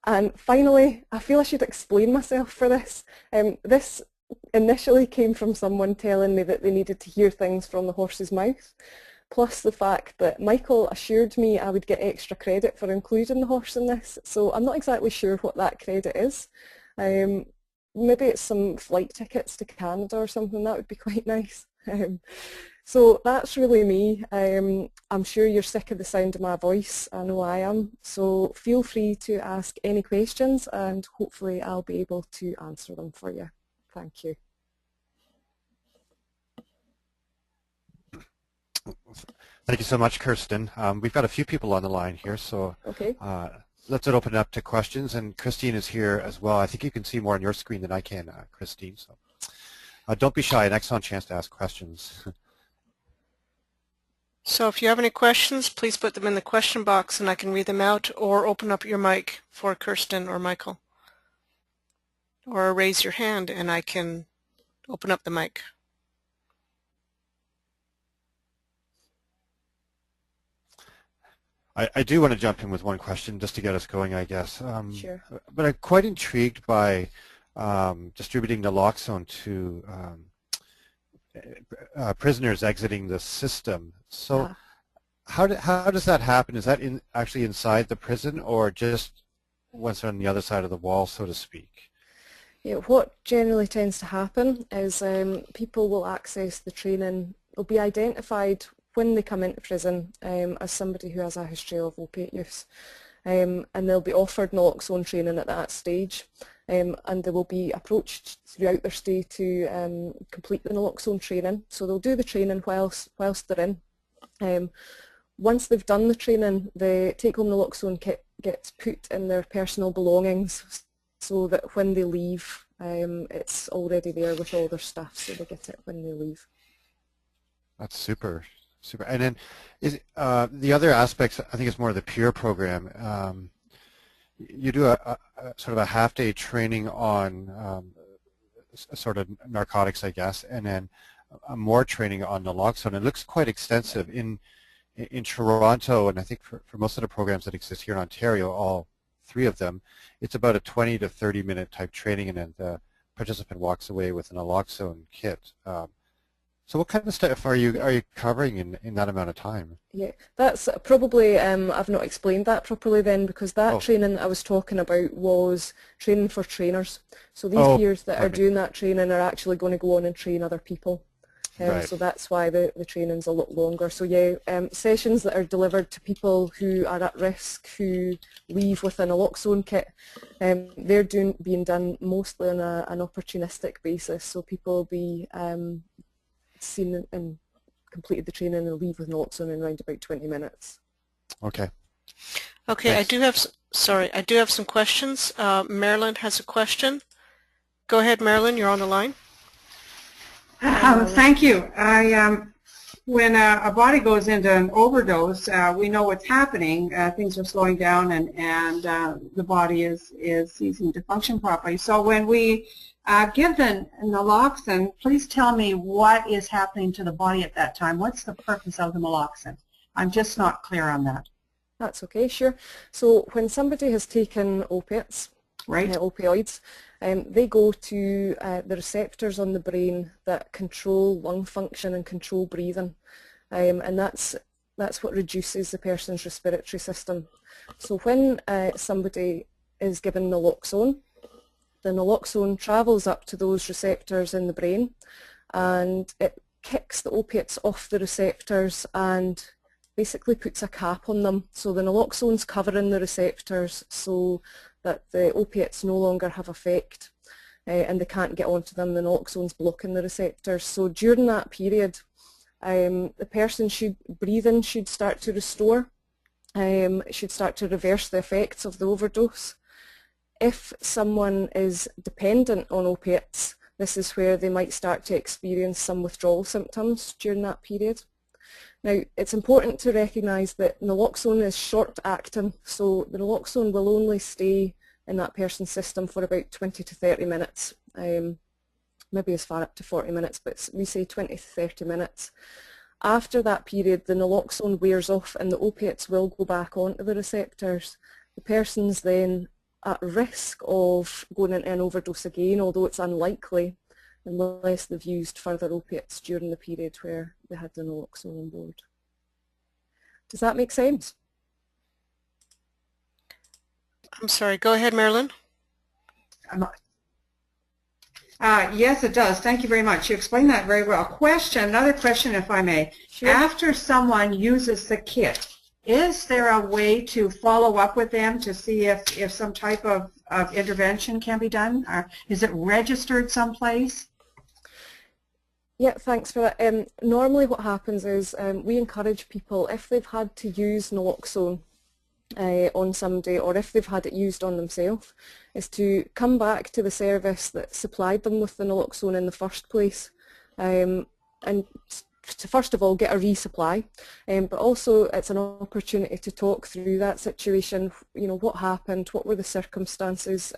And finally, I feel I should explain myself for this. This initially came from someone telling me that they needed to hear things from the horse's mouth, plus the fact that Michael assured me I would get extra credit for including the horse in this, so I'm not exactly sure what that credit is. Maybe it's some flight tickets to Canada or something. That would be quite nice. So that's really me. I'm sure you're sick of the sound of my voice. I know I am. So feel free to ask any questions and hopefully I'll be able to answer them for you. Thank you. Thank you so much, Kirsten. We've got a few people on the line here, so okay. Let's open it up to questions. And Christine is here as well. I think you can see more on your screen than I can, Christine. So don't be shy. An excellent chance to ask questions. So if you have any questions, please put them in the question box and I can read them out, or open up your mic for Kirsten or Michael. Or raise your hand and I can open up the mic. I do want to jump in with one question just to get us going, I guess. Sure. But I'm quite intrigued by distributing naloxone to prisoners exiting the system. So how does that happen? Is that actually inside the prison or just once on the other side of the wall, so to speak? Yeah, what generally tends to happen is people will access the training, will be identified when they come into prison as somebody who has a history of opiate use, and they'll be offered naloxone training at that stage, and they will be approached throughout their stay to complete the naloxone training. So they'll do the training whilst they're in. Once they've done the training, the take-home naloxone kit gets put in their personal belongings so that when they leave, it's already there with all their stuff, so they get it when they leave. That's super. Super. And then is the other aspects, I think it's more of the peer program. You do a sort of a half-day training on sort of narcotics, I guess, and then more training on naloxone. It looks quite extensive in Toronto, and I think for most of the programs that exist here in Ontario, all three of them, it's about a 20 to 30 minute type training, and then the participant walks away with an naloxone kit. So what kind of stuff are you covering in that amount of time? Yeah, that's probably, I've not explained that properly then, because that training I was talking about was training for trainers. So these peers that are doing that training are actually going to go on and train other people. So that's why the training's a lot longer. So yeah, sessions that are delivered to people who are at risk, who leave with an naloxone kit, they're being done mostly on an opportunistic basis. So people will be seen and completed the training and leave with naloxone in around about 20 minutes. Okay. Okay, thanks. I do have some questions. Marilyn has a question. Go ahead, Marilyn, you're on the line. Thank you. When a body goes into an overdose, we know what's happening. Things are slowing down and the body is ceasing to function properly. So when we give the naloxone, please tell me what is happening to the body at that time. What's the purpose of the naloxone? I'm just not clear on that. That's okay, sure. So when somebody has taken opiates, opioids, they go to the receptors on the brain that control lung function and control breathing, and that's what reduces the person's respiratory system. So when somebody is given naloxone, the naloxone travels up to those receptors in the brain and it kicks the opiates off the receptors and basically puts a cap on them. So the naloxone's covering the receptors so that the opiates no longer have effect and they can't get onto them. The naloxone's blocking the receptors. So during that period, the person's breathing should start to restore, should start to reverse the effects of the overdose. If someone is dependent on opiates, this is where they might start to experience some withdrawal symptoms during that period. Now, it's important to recognise that naloxone is short-acting, so the naloxone will only stay in that person's system for about 20 to 30 minutes, maybe as far up to 40 minutes, but we say 20 to 30 minutes. After that period, the naloxone wears off and the opiates will go back onto the receptors, the person's then at risk of going into an overdose again, although it's unlikely, unless they've used further opiates during the period where they had the naloxone on board. Does that make sense? I'm sorry, go ahead, Marilyn. Yes, it does. Thank you very much. You explained that very well. Another question, if I may. Sure. After someone uses the kit, is there a way to follow up with them to see if some type of intervention can be done? Is it registered someplace? Yeah, thanks for that. Normally what happens is we encourage people, if they've had to use naloxone on somebody, or if they've had it used on themselves, is to come back to the service that supplied them with the naloxone in the first place, and to first of all get a resupply, but also it's an opportunity to talk through that situation. You know, what happened, what were the circumstances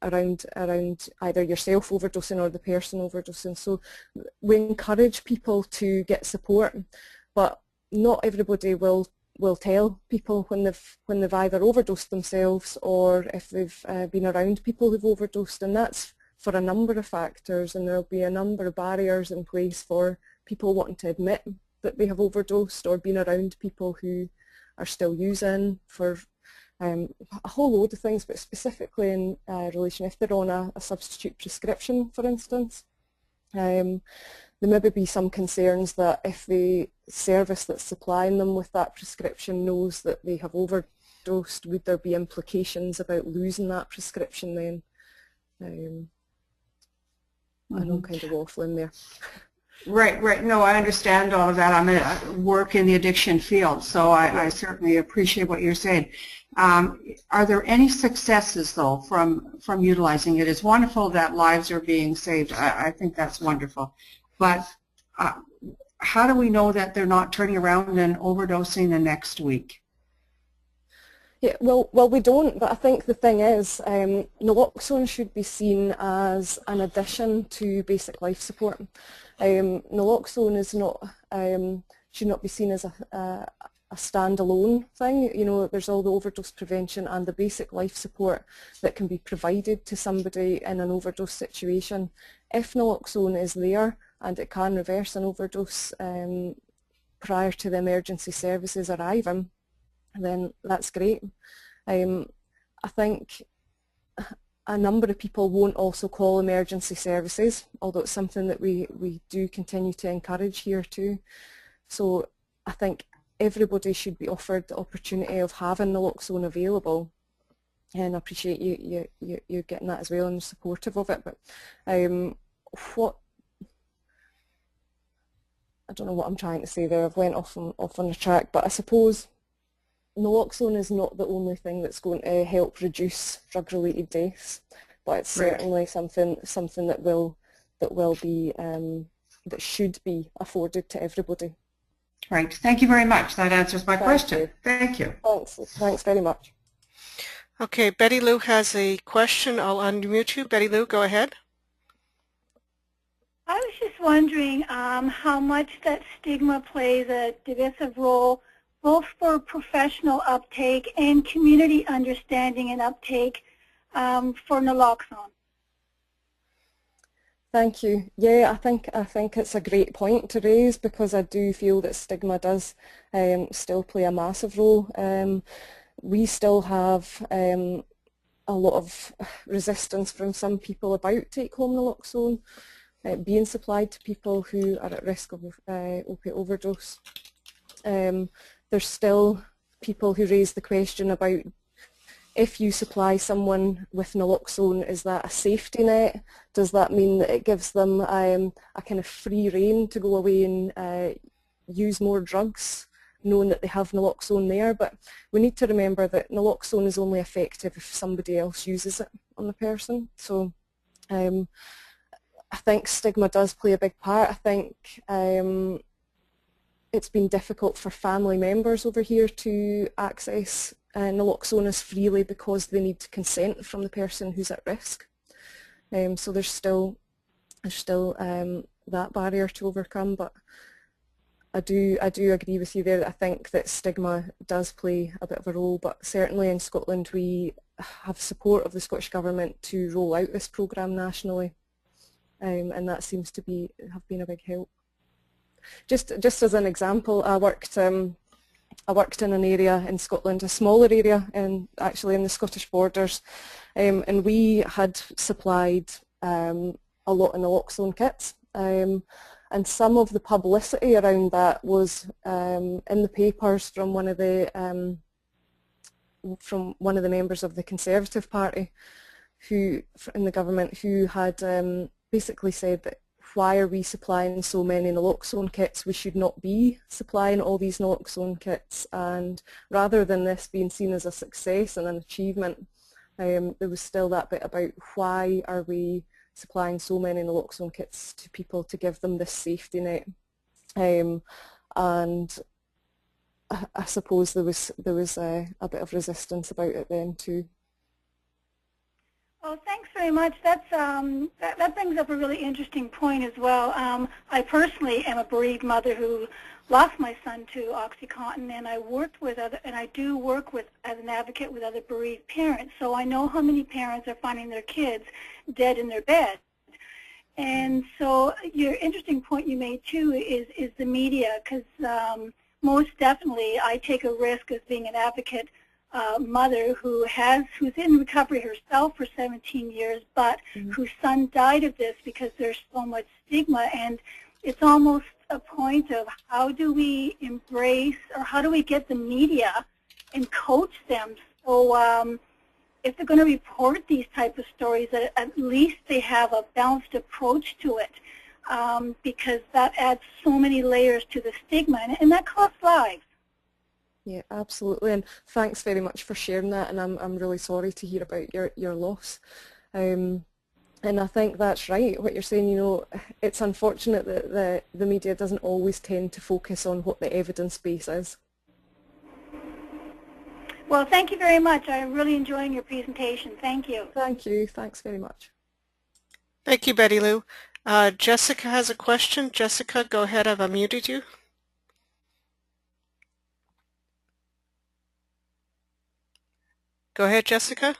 around either yourself overdosing or the person overdosing. So we encourage people to get support, but not everybody will tell people when they've either overdosed themselves or if they've been around people who've overdosed, and that's for a number of factors, and there'll be a number of barriers in place for people wanting to admit that they have overdosed or been around people who are still using, for a whole load of things, but specifically in relation if they're on a substitute prescription, for instance. There may be some concerns that if the service that's supplying them with that prescription knows that they have overdosed, would there be implications about losing that prescription then? I know I'm kind of waffling there. Right. No, I understand all of that. I'm at work in the addiction field, so I certainly appreciate what you're saying. Are there any successes, though, from utilizing it? It's wonderful that lives are being saved. I think that's wonderful. But how do we know that they're not turning around and overdosing the next week? Yeah, well, we don't, but I think the thing is, naloxone should be seen as an addition to basic life support. Naloxone is not, should not be seen as a standalone thing. You know, there's all the overdose prevention and the basic life support that can be provided to somebody in an overdose situation. If naloxone is there and it can reverse an overdose prior to the emergency services arriving, then that's great. I think a number of people won't also call emergency services, although it's something that we do continue to encourage here too. So I think everybody should be offered the opportunity of having naloxone available, and I appreciate you getting that as well and supportive of it. But what I don't know what I'm trying to say there. I've went off on a track, but I suppose naloxone is not the only thing that's going to help reduce drug-related deaths, but it's certainly something that will be that should be afforded to everybody. Right. Thank you very much. That answers my question. Thank you. Thanks very much. Okay, Betty Lou has a question. I'll unmute you. Betty Lou, go ahead. I was just wondering how much that stigma plays a divisive role both for professional uptake and community understanding and uptake for naloxone. Thank you. Yeah, I think it's a great point to raise, because I do feel that stigma does still play a massive role. We still have a lot of resistance from some people about take-home naloxone being supplied to people who are at risk of opiate overdose. There's still people who raise the question about, if you supply someone with naloxone, is that a safety net? Does that mean that it gives them a kind of free rein to go away and use more drugs, knowing that they have naloxone there? But we need to remember that naloxone is only effective if somebody else uses it on the person. So I think stigma does play a big part. I think it's been difficult for family members over here to access naloxone as freely because they need consent from the person who's at risk. So there's still that barrier to overcome. But do agree with you there. I think that stigma does play a bit of a role, but certainly in Scotland we have support of the Scottish Government to roll out this programme nationally, and that seems to have been a big help. Just as an example, I worked in an area in Scotland, a smaller area, actually in the Scottish borders, and we had supplied a lot of naloxone kits. And some of the publicity around that was in the papers from one of the members of the Conservative Party, in the government, who had basically said that why are we supplying so many naloxone kits? We should not be supplying all these naloxone kits. And rather than this being seen as a success and an achievement, there was still that bit about why are we supplying so many naloxone kits to people to give them this safety net. And I suppose there was a bit of resistance about it then too. Well, thanks very much. That brings up a really interesting point as well. I personally am a bereaved mother who lost my son to OxyContin, and I do work as an advocate with other bereaved parents. So I know how many parents are finding their kids dead in their bed. And so your interesting point you made too is the media, because most definitely I take a risk as being an advocate mother who's in recovery herself for 17 years, but whose son died of this because there's so much stigma, and it's almost a point of how do we embrace or how do we get the media and coach them so if they're going to report these type of stories, that at least they have a balanced approach to it, because that adds so many layers to the stigma, and that costs lives. Yeah, absolutely, and thanks very much for sharing that, and I'm really sorry to hear about your loss. And I think that's right, what you're saying. You know, it's unfortunate that the media doesn't always tend to focus on what the evidence base is. Well, thank you very much. I'm really enjoying your presentation. Thank you. Thank you. Thanks very much. Thank you, Betty Lou. Jessica has a question. Jessica, go ahead. I've unmuted you. Go ahead, Jessica.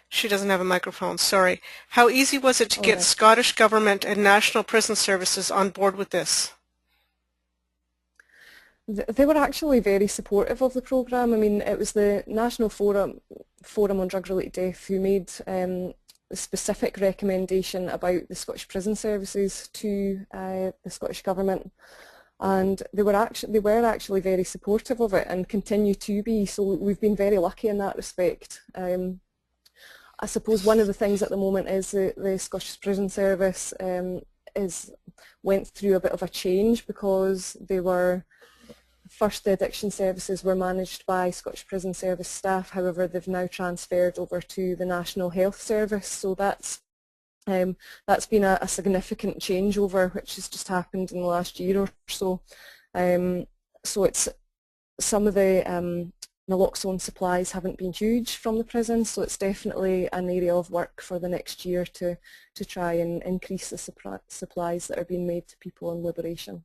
She doesn't have a microphone, sorry. How easy was it to get Scottish Government and National Prison Services on board with this? They were actually very supportive of the programme. I mean, it was the National Forum on Drug-Related Death who made a specific recommendation about the Scottish Prison Services to the Scottish Government. And they were actually very supportive of it and continue to be, so we've been very lucky in that respect. I suppose one of the things at the moment is the Scottish Prison Service went through a bit of a change, because first the addiction services were managed by Scottish Prison Service staff. However, they've now transferred over to the National Health Service, so that's been a significant changeover, which has just happened in the last year or so. So it's some of the naloxone supplies haven't been huge from the prison, so it's definitely an area of work for the next year to try and increase the supplies that are being made to people on liberation.